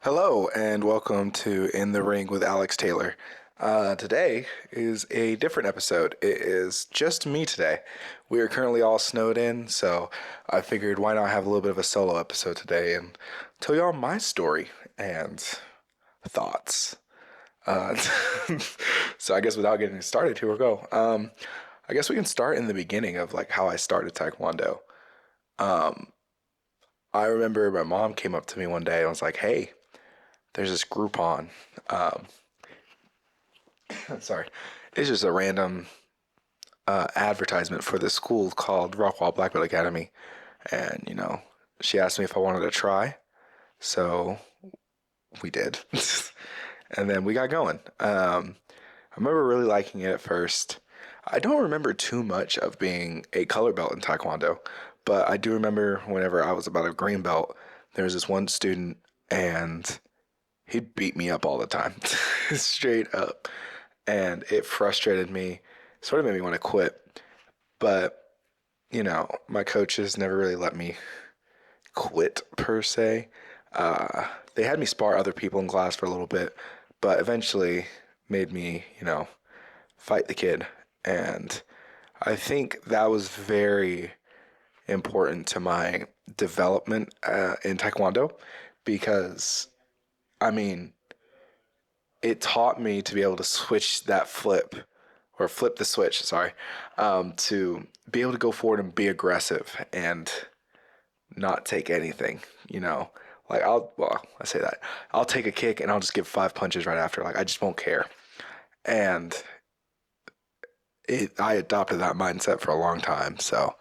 Hello, and welcome to In the Ring with Alex Taylor. Today is a different episode. It is just me today. We are currently all snowed in, so I figured why not have a little bit of a solo episode today and tell y'all my story and thoughts. Uh, so I guess without getting started, here we go. I guess we can start in the beginning of like how I started Taekwondo. I remember my mom came up to me one day and was like, "Hey, there's this Groupon. Um, sorry, it's just a random advertisement for this school called Rockwall Black Belt Academy, and she asked me if I wanted to try, so we did, and then we got going. I remember really liking it at first. I don't remember too much of being a color belt in Taekwondo, but I do remember whenever I was about a green belt, there was this one student, and he'd beat me up all the time, straight up. And it frustrated me, sort of made me want to quit. But, my coaches never really let me quit per se. They had me spar other people in class for a little bit, but eventually made me, fight the kid. And I think that was very important to my development in Taekwondo because, I mean, it taught me to be able to switch that flip or flip the switch, sorry, to be able to go forward and be aggressive and not take anything, Like I say that. I'll take a kick and I'll just give five punches right after. Like I just won't care. And I adopted that mindset for a long time. So,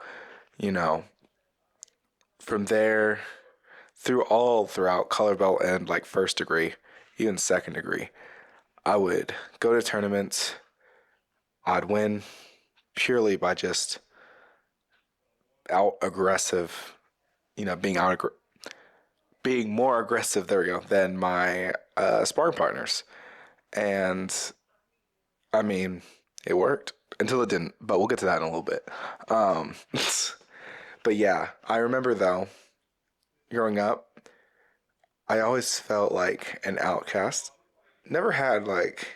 you know, from there throughout color belt and like first degree, even second degree, I would go to tournaments. I'd win purely by just out aggressive, being more aggressive. There we go than my sparring partners, and I mean it worked until it didn't. But we'll get to that in a little bit. Um, but yeah, I remember though growing up, I always felt like an outcast. Never had like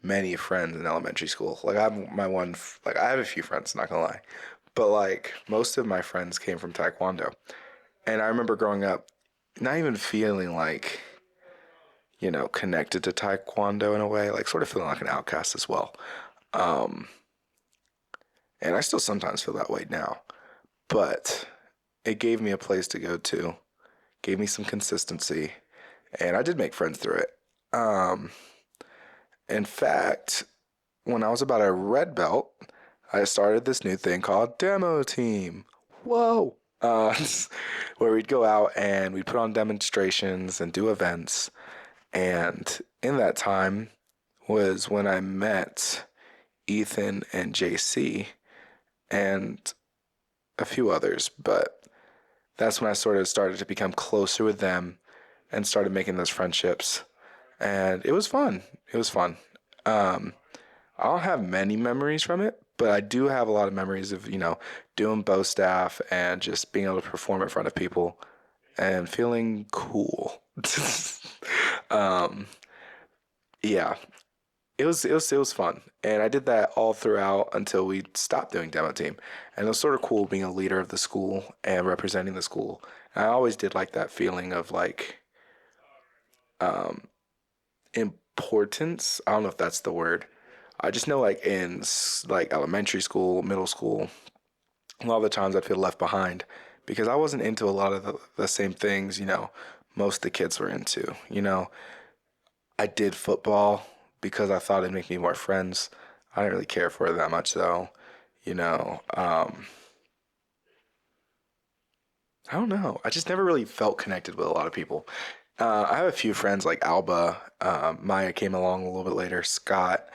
many friends in elementary school. Like I have my one, like I have a few friends, not gonna lie, but like most of my friends came from Taekwondo. And I remember growing up, not even feeling like, connected to Taekwondo in a way, like sort of feeling like an outcast as well. Um, and I still sometimes feel that way now, but it gave me a place to go to, gave me some consistency, and I did make friends through it. Um, in fact, when I was about a red belt, I started this new thing called Demo Team. Whoa! Where we'd go out and we'd put on demonstrations and do events. And in that time was when I met Ethan and JC and a few others. But that's when I sort of started to become closer with them and started making those friendships. And it was fun. It was fun. Um, I don't have many memories from it, but I do have a lot of memories of, doing bow staff and just being able to perform in front of people and feeling cool. um, yeah, it was fun, and I did that all throughout until we stopped doing demo team, and it was sort of cool being a leader of the school and representing the school. And I always did like that feeling of like um, importance. I don't know if that's the word. I just know like in like elementary school, middle school, a lot of the times I'd feel left behind because I wasn't into a lot of the same things, most of the kids were into. I did football because I thought it'd make me more friends. I didn't really care for it that much though. You know, um, I don't know. I just never really felt connected with a lot of people. I have a few friends like Alba, Maya came along a little bit later, Scott,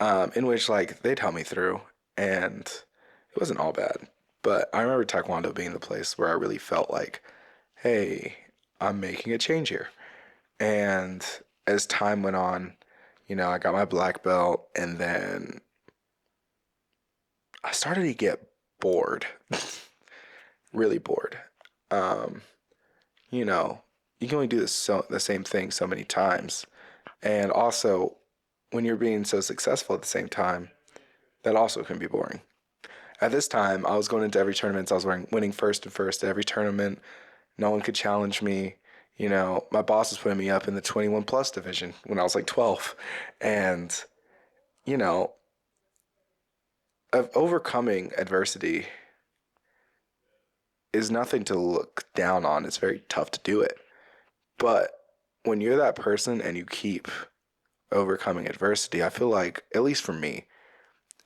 in which like they'd help me through, and it wasn't all bad. But I remember Taekwondo being the place where I really felt like, hey, I'm making a change here. And as time went on, I got my black belt, and then I started to get bored, really bored. Um, you know, you can only do the same thing so many times. And also, when you're being so successful at the same time, that also can be boring. At this time, I was going into every tournament. I was winning first and first at every tournament. No one could challenge me. You know, my boss was putting me up in the 21 plus division when I was like 12. And, you know, of overcoming adversity is nothing to look down on. It's very tough to do it. But when you're that person and you keep overcoming adversity, I feel like, at least for me,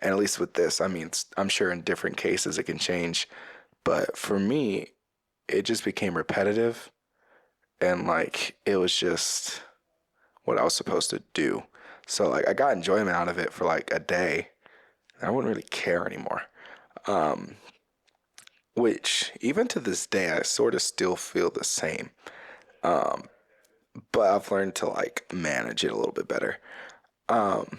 and at least with this, I mean, I'm sure in different cases it can change, but for me, it just became repetitive and like it was just what I was supposed to do. So like I got enjoyment out of it for like a day. I wouldn't really care anymore. Um, which even to this day, I sort of still feel the same. Um, but I've learned to like manage it a little bit better. Um,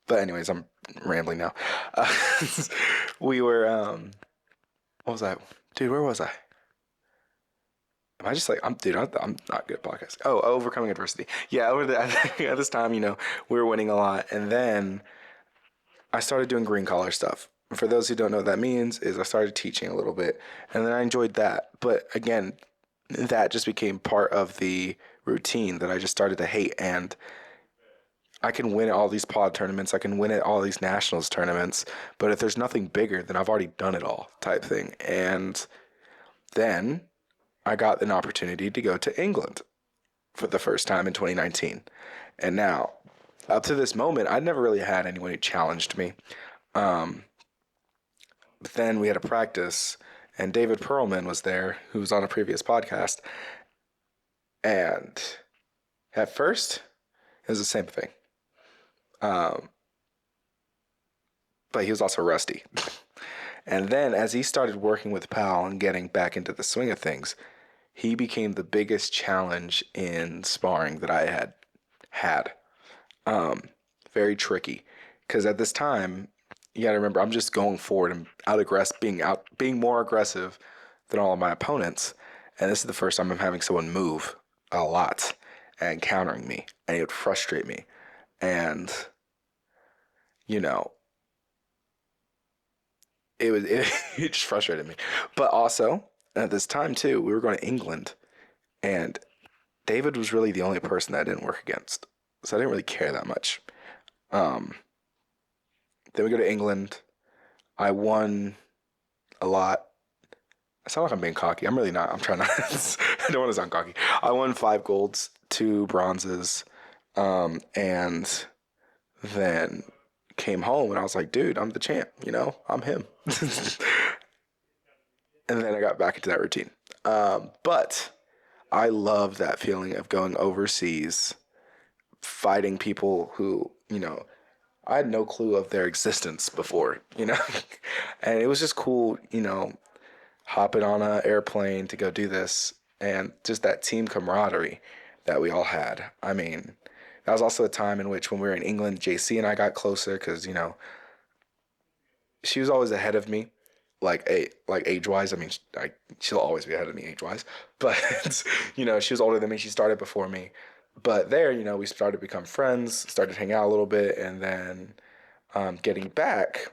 but anyways, I'm rambling now. Uh, we were, what was I? Dude, where was I? Am I just like I'm not good at podcasts. Oh, overcoming adversity. Yeah, over the at this time, we were winning a lot, and then I started doing green collar stuff. For those who don't know what that means, is I started teaching a little bit, and then I enjoyed that. But again, that just became part of the routine that I just started to hate. And I can win at all these pod tournaments, I can win at all these nationals tournaments, but if there's nothing bigger, then I've already done it all, type thing. And then I got an opportunity to go to England for the first time in 2019. And now, up to this moment, I'd never really had anyone who challenged me. Um, but then we had a practice, and David Perlman was there, who was on a previous podcast. And at first, it was the same thing. Um, but he was also rusty. And then as he started working with Pal and getting back into the swing of things, he became the biggest challenge in sparring that I had. Um, Very tricky because at this time, you got to remember I'm just going forward and being more aggressive than all of my opponents. And this is the first time I'm having someone move a lot and countering me, and it would frustrate me. And you know, it just frustrated me. But also at this time too, we were going to England, and David was really the only person that I didn't work against, so I didn't really care that much. Um, then we go to England. I won a lot. I sound like I'm being cocky. I'm really not. I'm trying not. I don't want to sound cocky. I won 5 golds, 2 bronzes, and then came home and I was like, dude, I'm the champ. I'm him. And then I got back into that routine. But I love that feeling of going overseas, fighting people who, I had no clue of their existence before. And it was just cool, hopping on an airplane to go do this and just that team camaraderie that we all had. I mean, that was also a time in which when we were in England, JC and I got closer because, she was always ahead of me, like age wise. I mean, she'll always be ahead of me age wise, but she was older than me. She started before me, but there, we started to become friends, started to hang out a little bit, and then getting back,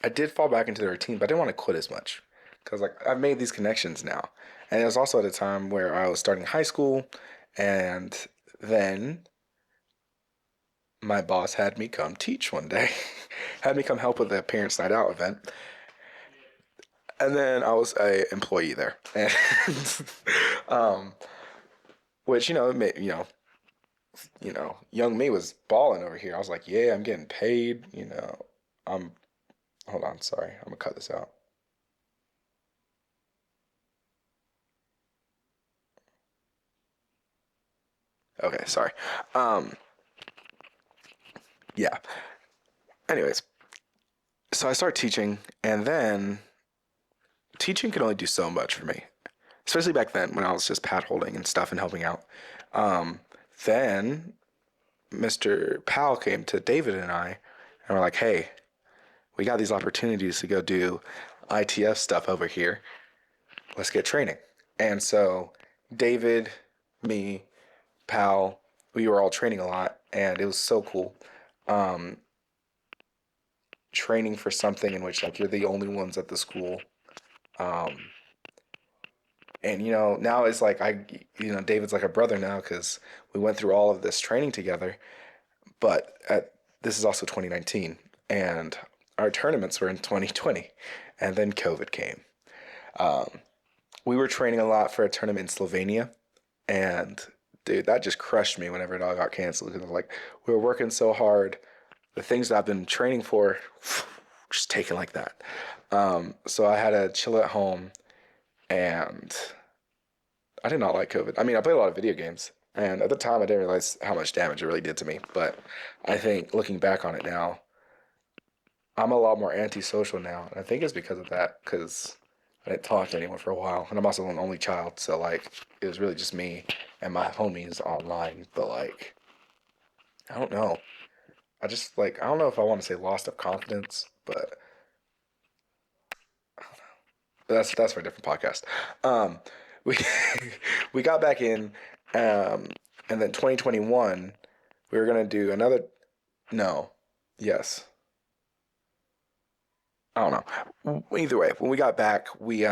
I did fall back into the routine, but I didn't want to quit as much because like I've made these connections now, and it was also at a time where I was starting high school, and then my boss had me come teach one day, had me come help with the Parents Night Out event, and then I was a employee there, and um, which young me was balling over here. I was like, yeah, I'm getting paid. I'm hold on, sorry, I'm gonna cut this out. Okay, sorry. Um, yeah. Anyways, so I start teaching, and then teaching could only do so much for me, especially back then when I was just pad holding and stuff and helping out. Um, then Mr. Powell came to David and I, and we're like, hey, we got these opportunities to go do ITF stuff over here. Let's get training. And so David, me, Pal, we were all training a lot, and it was so cool. Um, Training for something in which like you're the only ones at the school. Um, and now it's like David's like a brother now because we went through all of this training together. But this is also 2019, and our tournaments were in 2020, and then COVID came. Um, we were training a lot for a tournament in Slovenia, and dude, that just crushed me whenever it all got canceled. Because like we were working so hard, the things that I've been training for, just taken like that. So I had to chill at home, and I did not like COVID. I mean, I played a lot of video games, and at the time, I didn't realize how much damage it really did to me. But I think looking back on it now, I'm a lot more antisocial now, and I think it's because of that. Because I didn't talk to anyone for a while, and I'm also an only child, so like it was really just me and my homies online. But like, I don't know. I don't know if I want to say lost of confidence, but that's for a different podcast. Um, we we got back in, um, and then 2021 we were gonna do another. No, yes, I don't know. Either way, when we got back, we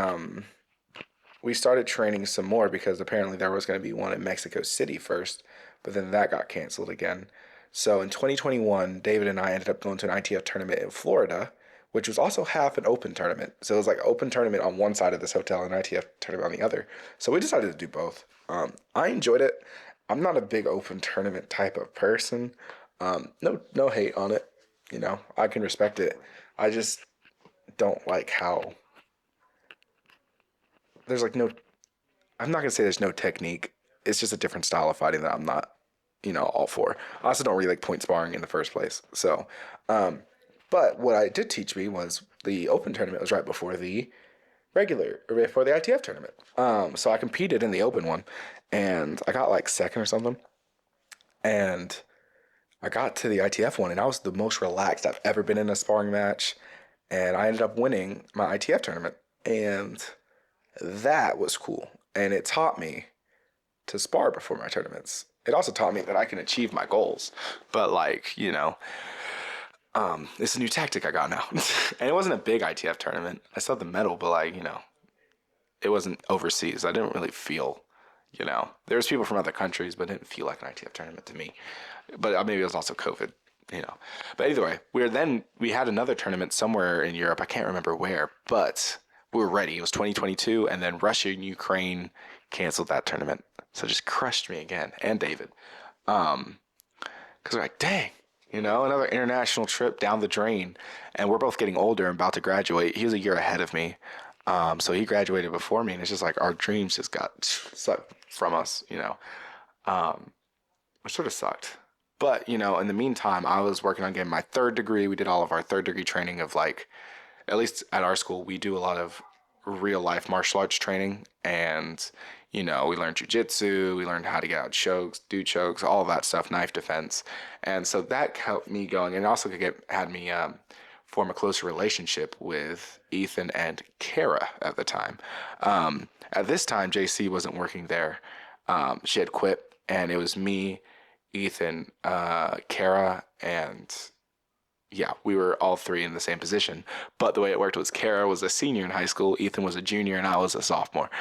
started training some more because apparently there was going to be one in Mexico City first, but then that got canceled again. So in 2021, David and I ended up going to an ITF tournament in Florida, which was also half an open tournament. So it was like an open tournament on one side of this hotel and an ITF tournament on the other. So we decided to do both. I enjoyed it. I'm not a big open tournament type of person. No hate on it. I can respect it. I just don't like how there's like no I'm not gonna say there's no technique. It's just a different style of fighting that I'm not, all for. I also don't really like point sparring in the first place. So, um, but what I did teach me was the open tournament was right before the regular or before the ITF tournament. So I competed in the open one, and I got like second or something. And I got to the ITF one, and I was the most relaxed I've ever been in a sparring match. And I ended up winning my ITF tournament, and that was cool. And it taught me to spar before my tournaments. It also taught me that I can achieve my goals. But like, it's a new tactic I got now. And it wasn't a big ITF tournament. I still had the medal, but like, it wasn't overseas. I didn't really feel, there was people from other countries, but it didn't feel like an ITF tournament to me. But maybe it was also COVID, you know. But either way, we had another tournament somewhere in Europe. I can't remember where, but we were ready. It was 2022, and then Russia and Ukraine canceled that tournament. So it just crushed me again, and David. Because we're like, dang, another international trip down the drain. And we're both getting older and about to graduate. He was a year ahead of me. So he graduated before me, and it's just like our dreams just got sucked from us, which sort of sucked. But, in the meantime, I was working on getting my third degree. We did all of our third degree training of like, at least at our school, we do a lot of real life martial arts training. And, we learned jujitsu, we learned how to get out chokes, do chokes, all of that stuff, knife defense. And so that helped me going. And also had me form a closer relationship with Ethan and Kara at the time. At this time, JC wasn't working there. She had quit, and it was me, Ethan, Kara, and yeah, we were all three in the same position. But the way it worked was Kara was a senior in high school, Ethan was a junior, and I was a sophomore.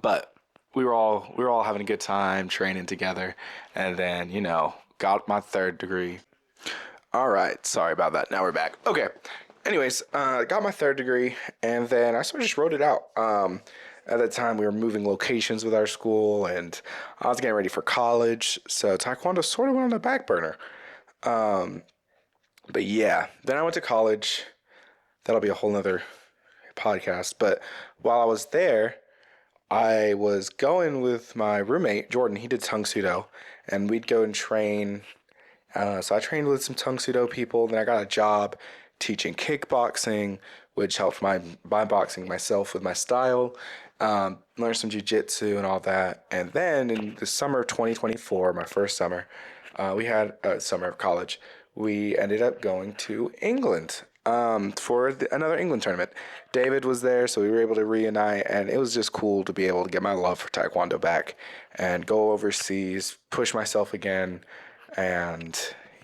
But we were all having a good time training together, and then got my third degree. All right, sorry about that. Now we're back. Okay. Anyways, got my third degree, and then I sort of just wrote it out. At that time, we were moving locations with our school, and I was getting ready for college, so Taekwondo sort of went on the back burner. Um, but yeah, then I went to college. That'll be a whole nother podcast. But while I was there, I was going with my roommate, Jordan. He did Tung Sudo, and we'd go and train. So I trained with some Tung Sudo people. Then I got a job teaching kickboxing, which helped my boxing myself with my style. Learned some jujitsu and all that. And then in the summer of 2024, my first summer, we had a summer of college. We ended up going to England for another England tournament. David was there, so we were able to reunite, and it was just cool to be able to get my love for Taekwondo back and go overseas, push myself again, and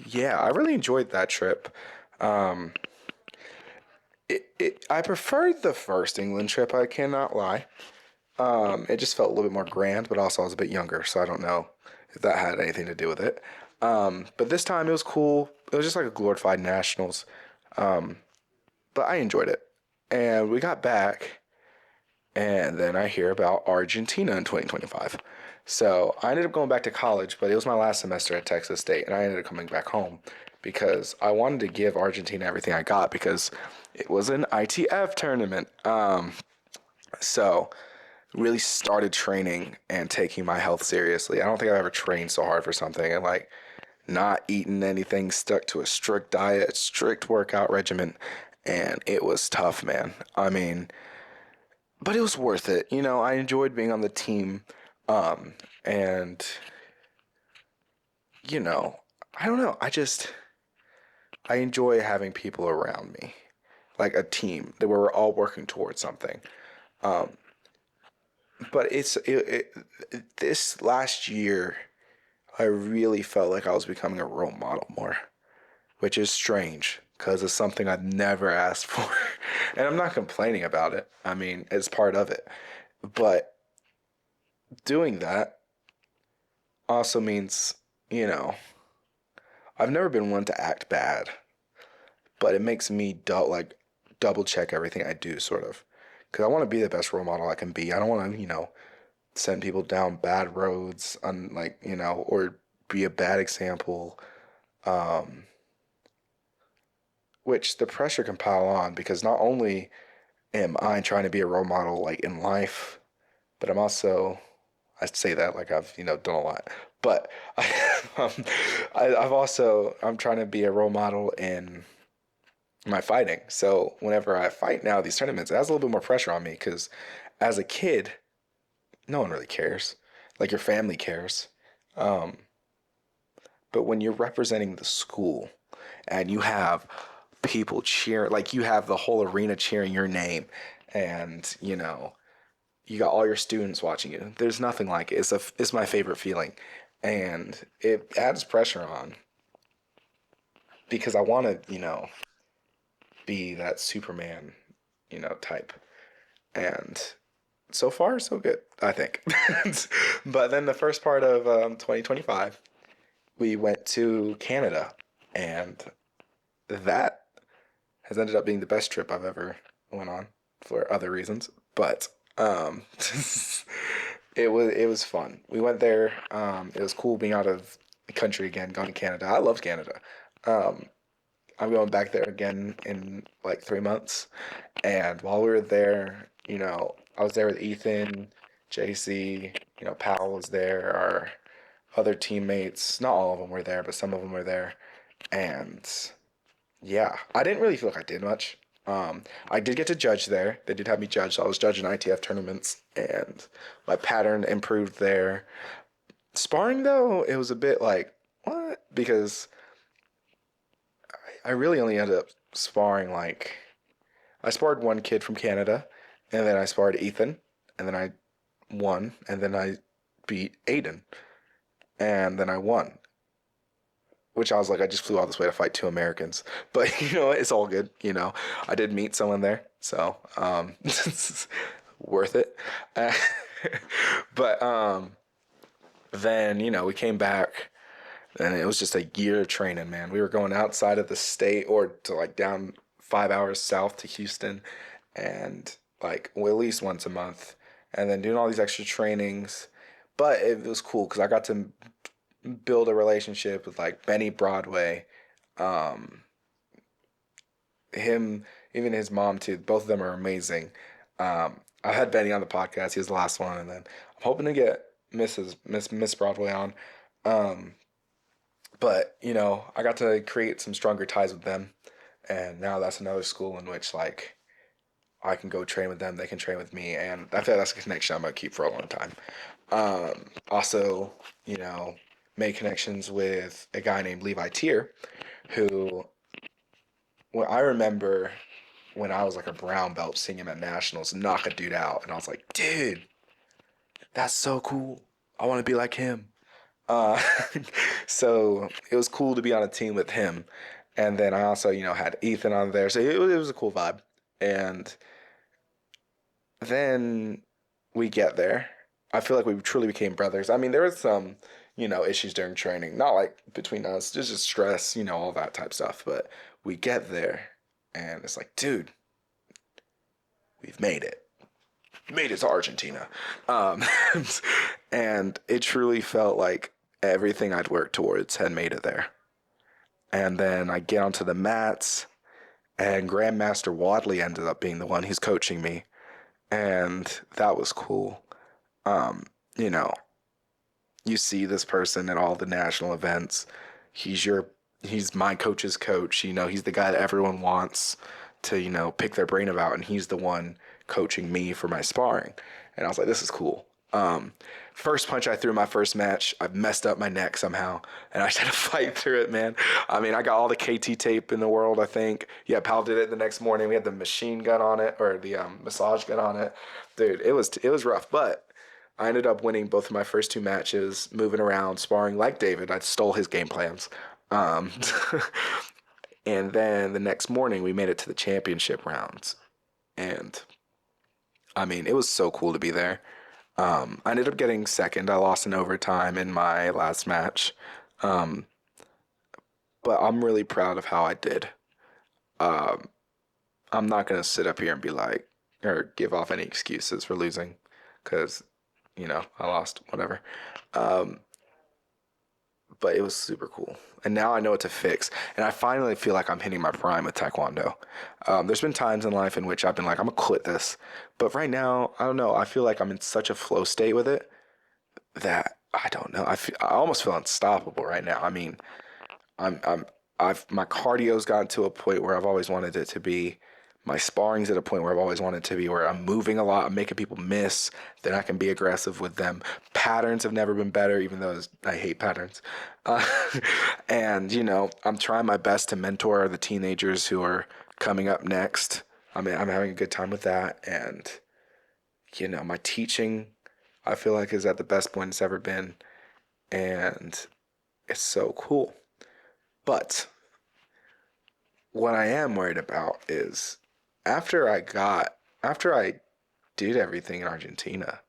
yeah, I really enjoyed that trip. Um, I preferred the first England trip. I cannot lie. It just felt a little bit more grand, but also I was a bit younger, so I don't know if that had anything to do with it. But this time it was cool. It was just like a glorified nationals, but I enjoyed it. And we got back, and then I hear about Argentina in 2025. So I ended up going back to college, but it was my last semester at Texas State, and I ended up coming back home because I wanted to give Argentina everything I got because it was an ITF tournament. So really started training and taking my health seriously. I don't think I've ever trained so hard for something and like not eating anything, stuck to a strict diet, strict workout regimen, and it was tough, man. I mean, but it was worth it. You know, I enjoyed being on the team, and you know, I don't know. I enjoy having people around me, like a team that we're all working towards something. Um, but this last year, I really felt like I was becoming a role model more, which is strange because it's something I've never asked for. And I'm not complaining about it. I mean, it's part of it. But doing that also means, you know, I've never been one to act bad, but it makes me double check everything I do, sort of. Because I want to be the best role model I can be. I don't want to, send people down bad roads, or be a bad example. Um, which the pressure can pile on because not only am I trying to be a role model like in life, but I say that like I've done a lot, but um, I'm trying to be a role model in my fighting. So whenever I fight now these tournaments, it has a little bit more pressure on me because as a kid, no one really cares. Like your family cares, um, but when you're representing the school and you have people cheer, like you have the whole arena cheering your name, and you got all your students watching you. There's nothing like it. It's my favorite feeling, and it adds pressure on because I want to be that Superman type, and so far so good I think. But then the first part of 2025, we went to Canada, and that has ended up being the best trip I've ever went on for other reasons. But it was fun. We went there. It was cool being out of the country again, going to Canada. I love Canada. Um, I'm going back there again in like 3 months. And while we were there, I was there with Ethan, JC, Powell was there, our other teammates. Not all of them were there, but some of them were there. And yeah, I didn't really feel like I did much. I did get to judge there. They did have me judge. I was judging ITF tournaments, and my pattern improved there. Sparring though, it was a bit like what? Because I really only ended up sparring like I sparred one kid from Canada, and then I sparred Ethan, and then I won, and then I beat Aiden, and then I won. Which I was like, I just flew all this way to fight two Americans. But it's all good. I did meet someone there, so worth it. Uh, but then we came back, and it was just a year of training, man. We were going outside of the state or to like down 5 hours south to Houston, and like at least once a month, and then doing all these extra trainings. But it was cool because I got to build a relationship with like Benny Broadway, um, him, even his mom too. Both of them are amazing. I had Benny on the podcast. He was the last one, and then I'm hoping to get Miss Broadway on. Um, but I got to create some stronger ties with them, and now that's another school in which like I can go train with them. They can train with me, and I feel like that's a connection I'm gonna keep for a long time. Also, made connections with a guy named Levi Tier, who Well, I remember when I was like a brown belt seeing him at nationals knock a dude out, and I was like, dude, that's so cool. I want to be like him. Uh, so it was cool to be on a team with him. And then I also, had Ethan on there. So it was a cool vibe. And then we get there. I feel like we truly became brothers. I mean, there was some, issues during training, not like between us, just stress, all that type stuff. But we get there and it's like, dude, we've made it. Made it to Argentina. Um, and it truly felt like everything I'd worked towards had made it there. And then I get onto the mats, and Grandmaster Wadley ended up being the one who's coaching me. And that was cool. Um, you know, you see this person at all the national events. He's your he's my coach's coach. He's the guy that everyone wants to, pick their brain about, and he's the one coaching me for my sparring. And I was like, this is cool. First punch I threw in my first match, I messed up my neck somehow, and I just had to fight through it, man. I mean, I got all the KT tape in the world, I think. Yeah, Pal did it the next morning. We had the machine gun on it, or the massage gun on it. Dude, it was rough, but I ended up winning both of my first two matches, moving around, sparring like David. I stole his game plans. Um, and then the next morning, we made it to the championship rounds. And I mean, it was so cool to be there. I ended up getting second. I lost in overtime in my last match. Um, but I'm really proud of how I did. Um, I'm not going to sit up here and be like, or give off any excuses for losing because, I lost, whatever. Um, but it was super cool. And now I know what to fix. And I finally feel like I'm hitting my prime with Taekwondo. There's been times in life in which I've been like, I'm going to quit this. But right now, I don't know. I feel like I'm in such a flow state with it that I don't know. I almost feel unstoppable right now. I mean, I'm, I'm, my cardio's gotten to a point where I've always wanted it to be. My sparring's at a point where I've always wanted to be, where I'm moving a lot, I'm making people miss, then I can be aggressive with them. Patterns have never been better, even though I hate patterns. Uh, and, I'm trying my best to mentor the teenagers who are coming up next. I mean, I'm having a good time with that. And, my teaching, I feel like, is at the best point it's ever been. And it's so cool. But what I am worried about is after after I did everything in Argentina,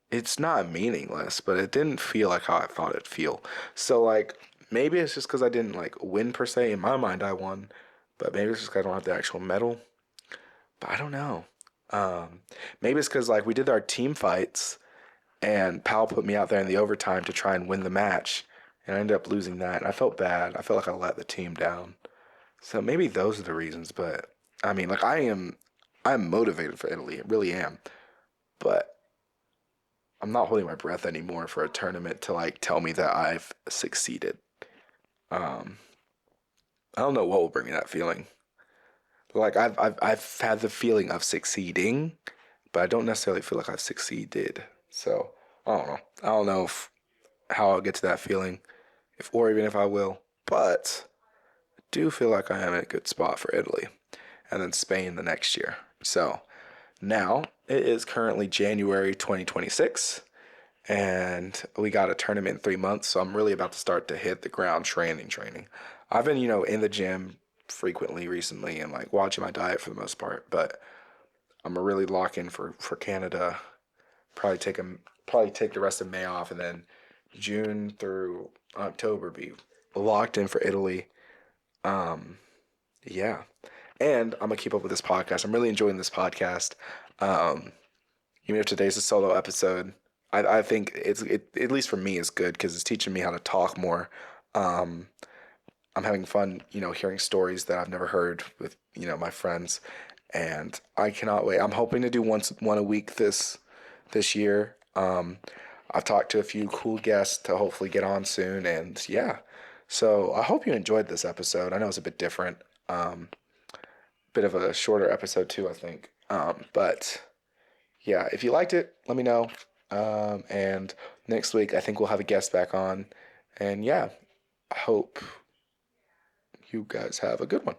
it's not meaningless, but it didn't feel like how I thought it'd feel. So like maybe it's just because I didn't like win per se. In my mind, I won, but maybe it's just 'cause I don't have the actual medal. But I don't know. Um, Maybe it's because like we did our team fights, and Powell put me out there in the overtime to try and win the match, and I ended up losing that. And I felt bad. I felt like I let the team down. So maybe those are the reasons. But I mean, like I'm motivated for Italy. I really am. But I'm not holding my breath anymore for a tournament to like tell me that I've succeeded. Um, I don't know what will bring me that feeling. Like I've had the feeling of succeeding, but I don't necessarily feel like I've succeeded. So I don't know. I don't know how I'll get to that feeling, if or even if I will. But I do feel like I am in a good spot for Italy, and then Spain the next year. So now it is currently January 2026, and we got a tournament in 3 months. So I'm really about to start to hit the ground training. I've been, in the gym frequently recently and like watching my diet for the most part, but I'm gonna really lock in for Canada. Probably take the rest of May off, and then June through October be locked in for Italy. Um, yeah, and I'm gonna keep up with this podcast. I'm really enjoying this podcast. Um, Even if today's a solo episode, I think at least for me it's good because it's teaching me how to talk more. Um, I'm having fun, hearing stories that I've never heard with my friends, and I cannot wait. I'm hoping to do one a week this year. I've talked to a few cool guests to hopefully get on soon, and yeah. So I hope you enjoyed this episode. I know it's a bit different, bit of a shorter episode too, I think. But yeah, if you liked it, let me know. And next week, I think we'll have a guest back on. And yeah, I hope you guys have a good one.